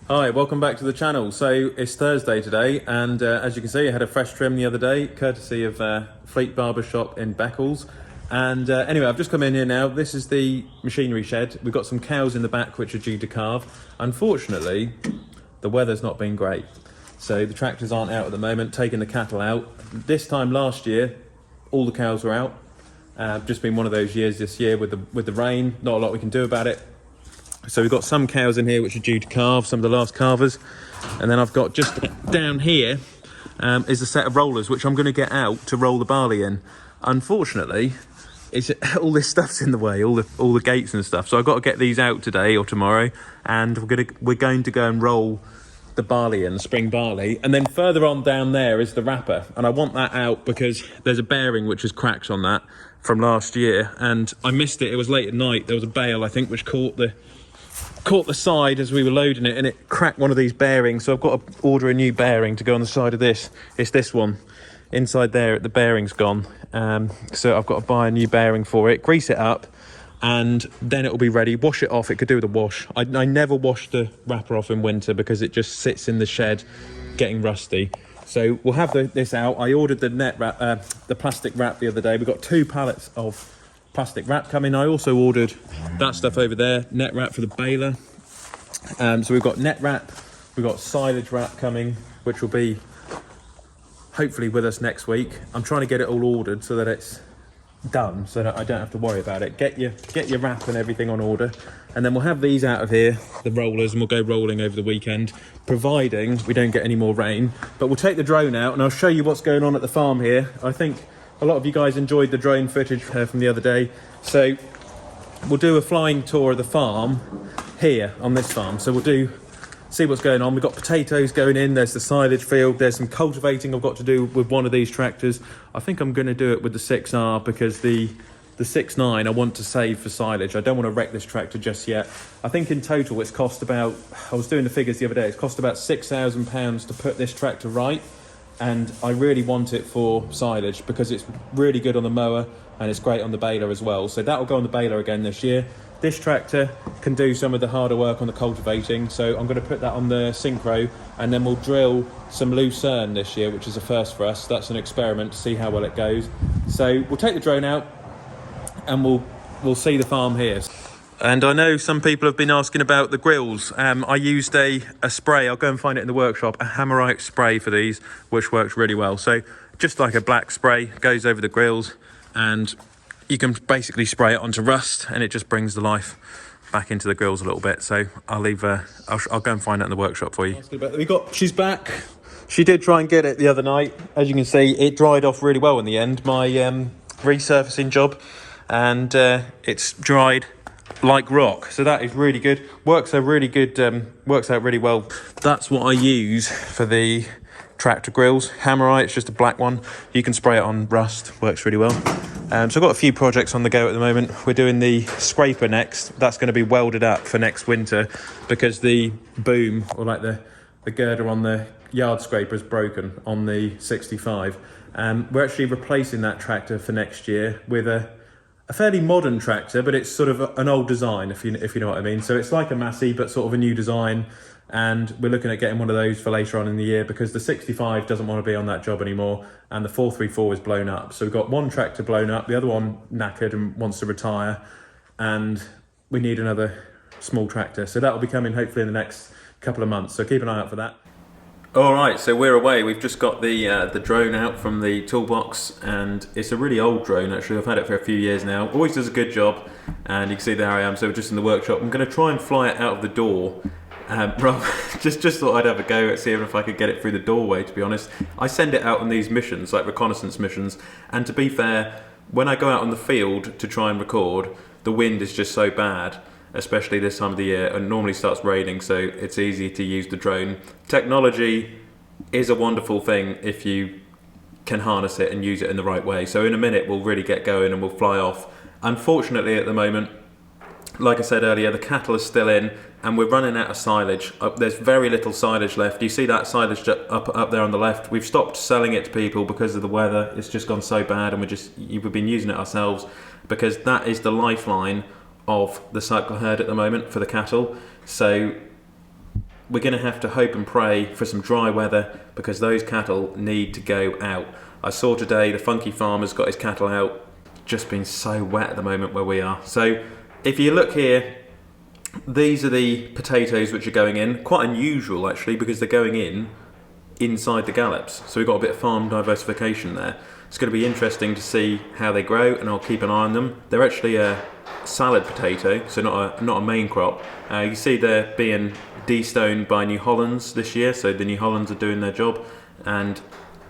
Hi, welcome back to the channel. So it's Thursday today, and as you can see, I had a fresh trim the other day, courtesy of Fleet Barber Shop in Beccles. And anyway, I've just come in here now. This is the machinery shed. We've got some cows in the back which are due to calve. Unfortunately, the weather's not been great, so the tractors aren't out at the moment, taking the cattle out. This time last year, all the cows were out. Just been one of those years this year with the rain. Not a lot we can do about it. So we've got some cows in here which are due to calve, some of the last calvers. And then I've got just down here is a set of rollers which I'm going to get out to roll the barley in. Unfortunately, all this stuff's in the way, all the gates and stuff. So I've got to get these out today or tomorrow, and we're going to go and roll the barley in, the spring barley. And then further on down there is the wrapper, and I want that out because there's a bearing which has cracked on that from last year, and I missed it. It was late at night. There was a bale, I think, which caught the side as we were loading it, and it cracked one of these bearings. So I've got to order a new bearing to go on the side of this. It's this one inside there. The bearing's gone, so I've got to buy a new bearing for it, grease it up, and then it'll be ready. Wash it off. It could do with a wash. I never wash the wrapper off in winter because it just sits in the shed getting rusty. So we'll have this out. I ordered the net wrap, the plastic wrap the other day. We've got 2 pallets of plastic wrap coming. I also ordered that stuff over there, net wrap for the baler. So we've got net wrap, we've got silage wrap coming, which will be hopefully with us next week. I'm trying to get it all ordered so that it's done, so that I don't have to worry about it. Get your wrap and everything on order, and then we'll have these out of here, the rollers, and we'll go rolling over the weekend, providing we don't get any more rain. But we'll take the drone out and I'll show you what's going on at the farm here. I think a lot of you guys enjoyed the drone footage from the other day, so we'll do a flying tour of the farm here on this farm. So we'll see what's going on. We've got potatoes going in, there's the silage field, there's some cultivating I've got to do with one of these tractors. I think I'm going to do it with the 6R because the 6.9 I want to save for silage. I don't want to wreck this tractor just yet. I think in total it's cost about, I was doing the figures the other day, it's cost about £6,000 to put this tractor right. And I really want it for silage because it's really good on the mower and it's great on the baler as well. So that will go on the baler again this year. This tractor can do some of the harder work on the cultivating, so I'm going to put that on the synchro, and then we'll drill some lucerne this year, which is a first for us. That's an experiment to see how well it goes. So we'll take the drone out and we'll see the farm here. And I know some people have been asking about the grills. I used a spray, I'll go and find it in the workshop, a hammerite spray for these, which works really well. So just like a black spray, goes over the grills, and you can basically spray it onto rust, and it just brings the life back into the grills a little bit. So I'll go and find it in the workshop for you. She's back. She did try and get it the other night. As you can see, it dried off really well in the end, my resurfacing job, and it's dried like rock, so that is really good. Works out really well. That's what I use for the tractor grills. Hammerite, it's just a black one. You can spray it on rust, works really well. So I've got a few projects on the go at the moment. We're doing the scraper next. That's going to be welded up for next winter because the boom, or like the girder on the yard scraper, is broken on the 65. We're actually replacing that tractor for next year with a fairly modern tractor, but it's sort of an old design, if you know what I mean. So it's like a Massey, but sort of a new design, and we're looking at getting one of those for later on in the year because the 65 doesn't want to be on that job anymore, and the 434 is blown up. So we've got one tractor blown up, the other one knackered and wants to retire, and we need another small tractor. So that'll be coming hopefully in the next couple of months, so keep an eye out for that. All right, so we're away. We've just got the drone out from the toolbox, and it's a really old drone actually. I've had it for a few years now. Always does a good job, and you can see there I am. So we're just in the workshop. I'm going to try and fly it out of the door. Just thought I'd have a go at seeing if I could get it through the doorway, to be honest. I send it out on these missions, like reconnaissance missions, and to be fair, when I go out on the field to try and record, the wind is just so bad, especially this time of the year, and normally starts raining, so it's easy to use the drone. Technology is a wonderful thing if you can harness it and use it in the right way. So in a minute we'll really get going and we'll fly off. Unfortunately at the moment, like I said earlier, the cattle are still in and we're running out of silage. There's very little silage left. You see that silage up there on the left? We've stopped selling it to people because of the weather. It's just gone so bad, and we've been using it ourselves because that is the lifeline of the cycle herd at the moment for the cattle. So we're going to have to hope and pray for some dry weather because those cattle need to go out. I saw today the funky farmer's got his cattle out, just been so wet at the moment where we are. So if you look here, these are the potatoes which are going in. Quite unusual actually, because they're going in inside the gallops. So we've got a bit of farm diversification there. It's going to be interesting to see how they grow, and I'll keep an eye on them. They're actually a salad potato, so not a main crop. You can see they're being de-stoned by New Hollands this year, so the New Hollands are doing their job, and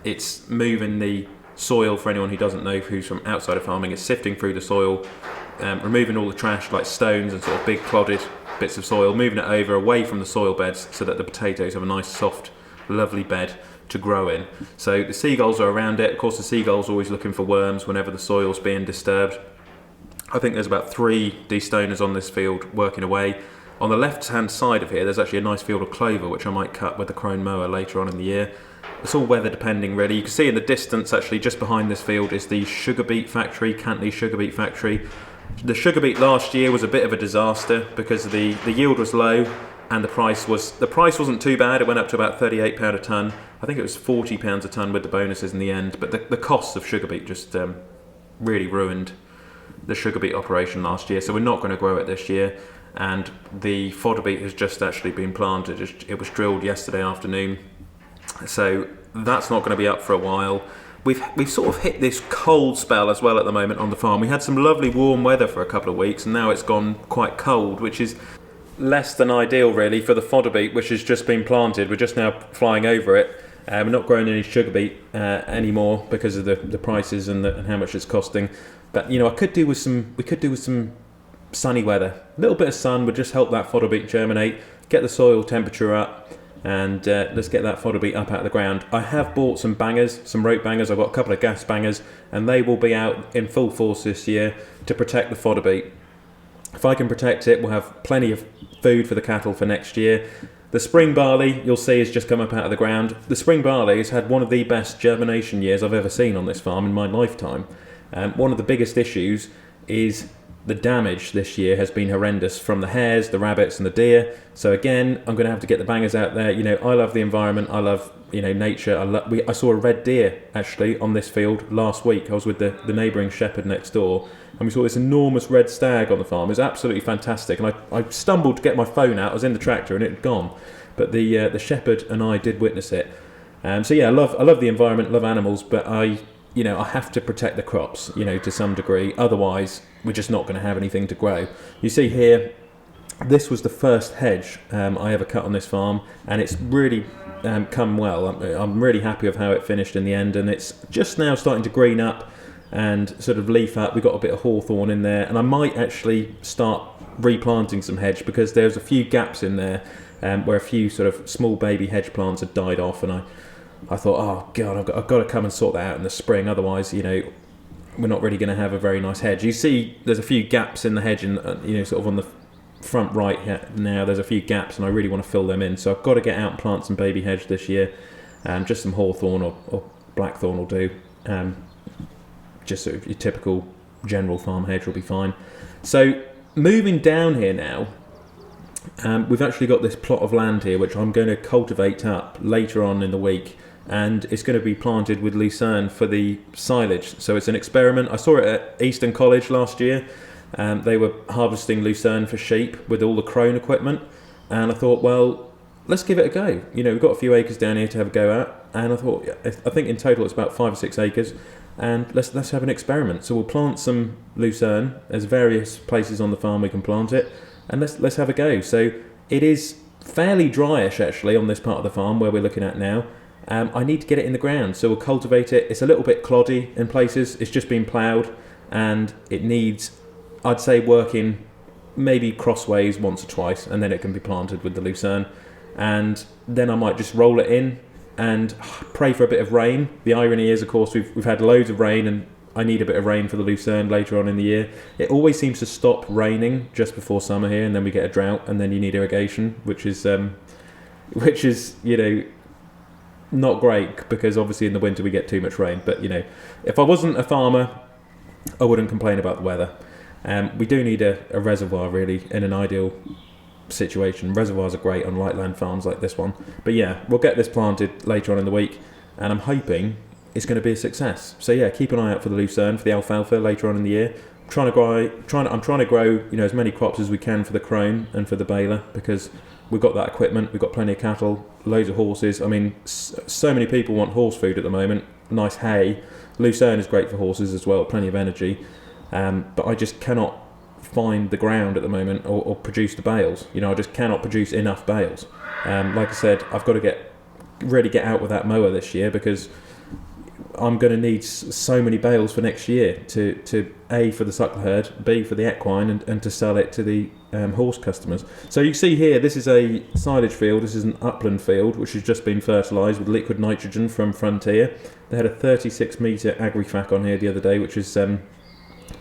it's moving the soil. For anyone who doesn't know, who's from outside of farming, it's sifting through the soil, removing all the trash like stones and sort of big clodded bits of soil, moving it over away from the soil beds so that the potatoes have a nice soft lovely bed to grow in. So the seagulls are around it. Of course the seagulls are always looking for worms whenever the soil's being disturbed. I think there's about 3 de-stoners on this field working away. On the left hand side of here there's actually a nice field of clover which I might cut with the Krone mower later on in the year. It's all weather depending really. You can see in the distance actually just behind this field is the sugar beet factory, Cantley sugar beet factory. The sugar beet last year was a bit of a disaster because the yield was low and the price wasn't too bad. It went up to about £38 a tonne. I think it was £40 a tonne with the bonuses in the end, but the costs of sugar beet just really ruined the sugar beet operation last year, so we're not going to grow it this year. And the fodder beet has just actually been planted. It was drilled yesterday afternoon, so that's not going to be up for a while. We've sort of hit this cold spell as well at the moment on the farm. We had some lovely warm weather for a couple of weeks, and now it's gone quite cold, which is less than ideal really for the fodder beet, which has just been planted. We're just now flying over it. We're not growing any sugar beet anymore because of the prices and how much it's costing. But you know, we could do with some sunny weather. A little bit of sun would just help that fodder beet germinate, get the soil temperature up, and let's get that fodder beet up out of the ground. I have bought some bangers, some rope bangers. I've got a couple of gas bangers, and they will be out in full force this year to protect the fodder beet. If I can protect it, we'll have plenty of food for the cattle for next year. The spring barley, you'll see, has just come up out of the ground. The spring barley has had one of the best germination years I've ever seen on this farm in my lifetime. One of the biggest issues is the damage this year has been horrendous from the hares, the rabbits and the deer. So again, I'm going to have to get the bangers out there. You know, I love the environment, I love, you know, nature. I saw a red deer actually on this field last week. I was with the neighbouring shepherd next door, and we saw this enormous red stag on the farm. It was absolutely fantastic, and I stumbled to get my phone out. I was in the tractor and it had gone, but the shepherd and I did witness it. So yeah, I love the environment, love animals, but I have to protect the crops, you know, to some degree. Otherwise, we're just not going to have anything to grow. You see here, this was the first hedge I ever cut on this farm, and it's really come well. I'm really happy with how it finished in the end, and it's just now starting to green up and sort of leaf up. We've got a bit of hawthorn in there, and I might actually start replanting some hedge because there's a few gaps in there where a few sort of small baby hedge plants had died off, and I thought, oh God, I've got to come and sort that out in the spring. Otherwise, you know, we're not really going to have a very nice hedge. You see, there's a few gaps in the hedge, and you know, sort of on the front right here now, there's a few gaps, and I really want to fill them in. So I've got to get out and plant some baby hedge this year. Just some hawthorn or blackthorn will do. Just sort of your typical general farm hedge will be fine. So moving down here now, we've actually got this plot of land here which I'm going to cultivate up later on in the week, and it's going to be planted with lucerne for the silage. So it's an experiment. I saw it at Eastern College last year. They were harvesting lucerne for sheep with all the Krone equipment, and I thought, well, let's give it a go. You know, we've got a few acres down here to have a go at, and I thought, I think in total it's about 5 or 6 acres, and let's have an experiment. So we'll plant some lucerne. There's various places on the farm we can plant it, and let's have a go. So it is fairly dryish actually on this part of the farm where we're looking at now. I need to get it in the ground, so we'll cultivate it. It's a little bit cloddy in places. It's just been ploughed, and it needs, I'd say, working maybe crossways once or twice, and then it can be planted with the lucerne. And then I might just roll it in and pray for a bit of rain. The irony is, of course, we've had loads of rain, and I need a bit of rain for the lucerne later on in the year. It always seems to stop raining just before summer here, and then we get a drought, and then you need irrigation, which is you know, not great, because obviously in the winter we get too much rain. But you know, if I wasn't a farmer, I wouldn't complain about the weather. We do need a reservoir really in an ideal situation. Reservoirs are great on light land farms like this one. But yeah, we'll get this planted later on in the week, and I'm hoping it's going to be a success. So yeah, keep an eye out for the lucerne, for the alfalfa later on in the year. I'm trying to grow, you know, as many crops as we can for the Krone and for the baler, because we've got that equipment, we've got plenty of cattle, loads of horses. I mean, so many people want horse food at the moment. Nice hay. Lucerne is great for horses as well, plenty of energy. But I just cannot find the ground at the moment, or produce the bales. You know, I just cannot produce enough bales. Like I said, I've got to really get out with that mower this year, because I'm going to need so many bales for next year to A, for the suckle herd, B, for the equine, and to sell it to the horse customers. So you see here, this is a silage field. This is an upland field which has just been fertilised with liquid nitrogen from Frontier. They had a 36 metre agri-fac on here the other day, which is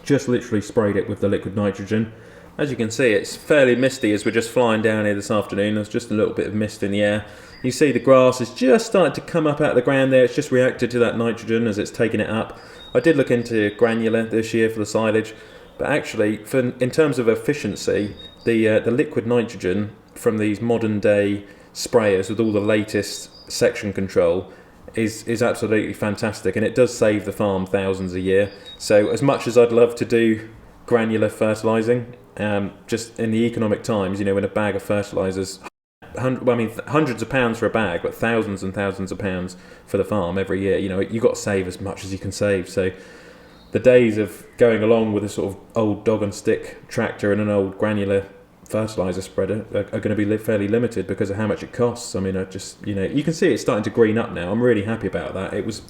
just literally sprayed it with the liquid nitrogen. As you can see, it's fairly misty as we're just flying down here this afternoon. There's just a little bit of mist in the air. You see the grass is just starting to come up out of the ground there. It's just reacted to that nitrogen as it's taken it up. I did look into granular this year for the silage, but actually, in terms of efficiency, the liquid nitrogen from these modern day sprayers with all the latest section control is absolutely fantastic, and it does save the farm thousands a year. So as much as I'd love to do granular fertilizing, just in the economic times, you know, when a bag of fertilizers, hundreds of pounds for a bag, but thousands and thousands of pounds for the farm every year, you know, you've got to save as much as you can save. So the days of going along with a sort of old dog and stick tractor and an old granular fertilizer spreader are going to be fairly limited because of how much it costs. I mean, you know, you can see it's starting to green up now. I'm really happy about that. It was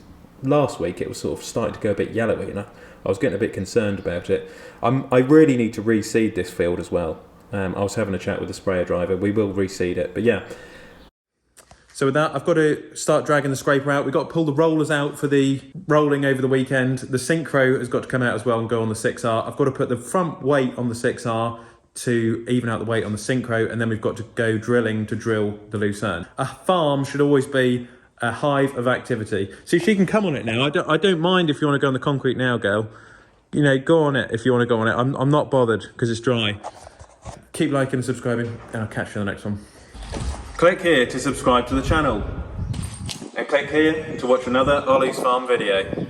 last week, it was sort of starting to go a bit yellowy, and I was getting a bit concerned about it. I really need to reseed this field as well. I was having a chat with the sprayer driver. We will reseed it, but yeah. So with that, I've got to start dragging the scraper out. We've got to pull the rollers out for the rolling over the weekend. The synchro has got to come out as well and go on the 6R. I've got to put the front weight on the 6R to even out the weight on the synchro, and then we've got to go drilling to drill the lucerne. A farm should always be a hive of activity. See, she can come on it now. I don't mind if you want to go on the concrete now, girl. You know, go on it if you want to go on it. I'm not bothered because it's dry. Keep liking and subscribing, and I'll catch you in the next one. Click here to subscribe to the channel, and click here to watch another Olly's Farm video.